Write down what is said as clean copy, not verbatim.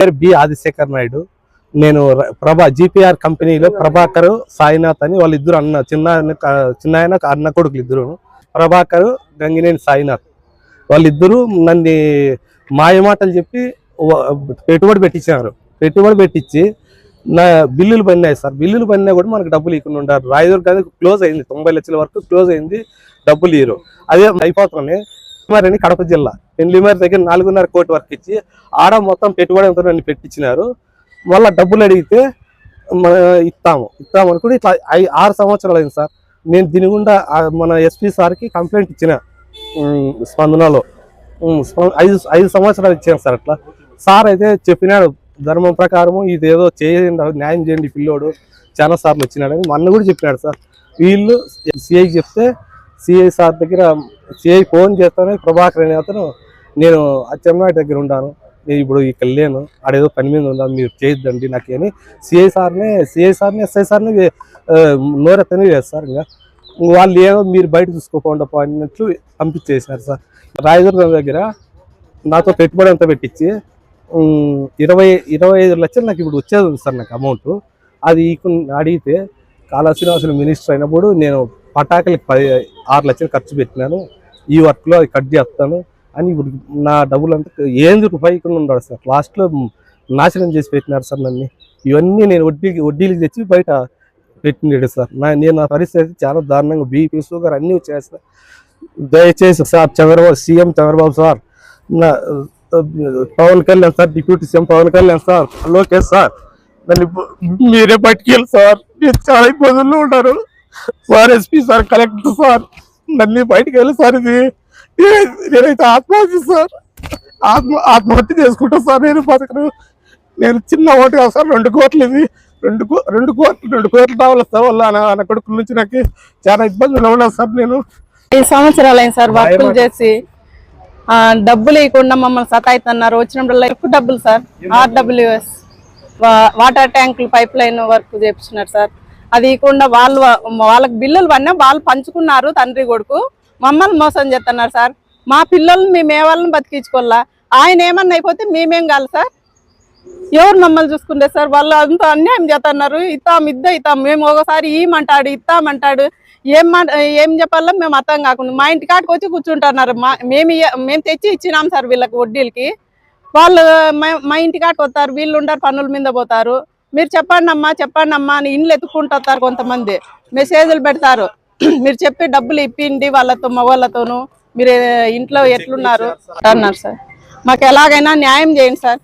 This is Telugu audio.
పేరు బి ఆదిశేఖర్ నాయుడు. నేను జీపీఆర్ కంపెనీలో ప్రభాకర్, సాయినాథ్ అని వాళ్ళిద్దరు అన్న చిన్న అన్న కొడుకులు ఇద్దరు. ప్రభాకర్, గంగినేని సాయినాథ్ వాళ్ళిద్దరూ నన్ను మాయమాటలు చెప్పి పెట్టుబడి పెట్టించారు. పెట్టుబడి పెట్టించి నా బిల్లులు పడినాయి సార్. బిల్లులు పడినా కూడా మనకు డబ్బులు ఇవ్వకుండా ఉంటారు. రాయదుర్గ కానీ క్లోజ్ అయింది, 90 లక్షల వరకు క్లోజ్ అయింది, డబ్బులు ఇవ్వరు. అదే అయిపోతుంది అని కడప జిల్లా పెండ్లిమేర దగ్గర 4.5 కోటి వరకు ఇచ్చి ఆడ మొత్తం పెట్టుబడి అంతా నన్ను పెట్టించినారు. మళ్ళీ డబ్బులు అడిగితే ఇస్తాము అనుకుంటే ఇట్లా 6 సంవత్సరాలు అయింది సార్. నేను దీని గుండా మన ఎస్పీ సార్కి కంప్లైంట్ ఇచ్చిన స్పందనలో 5 సంవత్సరాలు ఇచ్చాను సార్. అట్లా సార్ అయితే చెప్పినాడు ధర్మం ప్రకారము ఇదేదో చేయండి, న్యాయం చేయండి, పిల్లోడు చాలా సార్లు వచ్చినాడని మొన్న కూడా చెప్పినాడు సార్. వీళ్ళు సిఐకి చెప్తే సిఐ సార్ దగ్గర సిఐ ఫోన్ చేస్తాను, ప్రభాకర్ అనే అతను నేను అచ్చెన్నాయుడు దగ్గర ఉన్నాను, నేను ఇప్పుడు ఇక్కడ లేను, ఆడేదో పని మీద ఉన్నాను, మీరు చేయొద్దండి నాకు అని సిఐ సార్ని ఎస్ఐ సార్ని నోరెత్తని లేదు సార్. ఇంకా వాళ్ళు ఏదో మీరు బయట చూసుకోకుండా పోయినట్లు పంపించేశారు సార్. రాయదుర్గం దగ్గర నాతో పెట్టుబడి అంతా పెట్టించి 25 లక్షలు నాకు ఇప్పుడు వచ్చేది ఉంది సార్. నాకు అమౌంట్ అది అడిగితే కాళా శ్రీనివాసులు మినిస్టర్ అయినప్పుడు నేను పటాకులకి 6 లక్షలు ఖర్చు పెట్టినాను, ఈ వర్క్లో అది కట్ చేస్తాను అని ఇప్పుడు నా డబ్బులు అంతా ఏంది రూపాయికుండా ఉన్నాడు సార్. లాస్ట్లో నాశనం చేసి పెట్టినారు సార్ నన్ను. ఇవన్నీ నేను వడ్డీలకి తెచ్చి బయట పెట్టినాడు సార్. నా పరిస్థితి చాలా దారుణంగా, బీపీ, షుగర్ అన్నీ వచ్చాయి సార్. దయచేసి sir CM Chandrababu sir, Pawan Kalyan sir, deputy CM Pawan Kalyan sir, Lokesh sir, నన్ను మీరే పట్టుకెళ్ళి సార్. మీరు చాలా ఇబ్బందుల్లో ఉంటారు sir. SP sir, collector sir, నన్ను బయటకు వెళ్ళి సార్. ఇది నేనైతే ఆత్మహత్య సార్, ఆత్మహత్య చేసుకుంటా సార్. నేను బతకను. నేను చిన్న ఓటు కాదు సార్, 2 కోట్లు. ఇది 2 కోట్లు రావాలి సార్. వాళ్ళ అన్న కొడుకుల నుంచి నాకు చాలా ఇబ్బందులు ఉన్నాను సార్. నేను 5 సంవత్సరాలు అయింది సార్ వర్కులు చేసి, డబ్బులు ఇవ్వకుండా మమ్మల్ని సతాయిస్తున్నారు. వచ్చినప్పుడు ఎక్కువ డబ్బులు సార్. RWS వాటర్ ట్యాంకులు పైప్ లైన్ వర్క్ చేపించినారు సార్. అది ఇవ్వకుండా వాళ్ళకి బిల్లులు పడినా వాళ్ళు పంచుకున్నారు, తండ్రి కొడుకు. మమ్మల్ని మోసం చేస్తున్నారు సార్. మా పిల్లల్ని మేము ఏ వాళ్ళని బతికించుకోవాలా? ఆయన ఏమన్నా అయిపోతే మేమేం కాదు సార్. ఎవరు మమ్మల్ని చూసుకుంటే సార్? వాళ్ళు అంతా అన్యాయం చేస్తున్నారు. ఇద్దాం మేము ఒకసారి ఇమ్మంటాడు, ఇస్తామంటాడు. ఏం చెప్పాలో మేము అర్థం కాకుండా మా ఇంటి కాడికి వచ్చి కూర్చుంటున్నారు. మేము తెచ్చి ఇచ్చినాం సార్ వీళ్ళకి వడ్డీలకి. వాళ్ళు మా ఇంటి కాడికి వస్తారు, వీళ్ళు ఉంటారు, పనుల మీద పోతారు. మీరు చెప్పండి అమ్మా అని ఇండ్లు ఎత్తుకుంటారు. కొంతమంది మెసేజ్లు పెడతారు, మీరు చెప్పి డబ్బులు ఇప్పిండి వాళ్ళతో, మగవాళ్ళతోనూ, మీరు ఇంట్లో ఎట్లున్నారు అన్నారు సార్. మాకు ఎలాగైనా న్యాయం చేయండి సార్.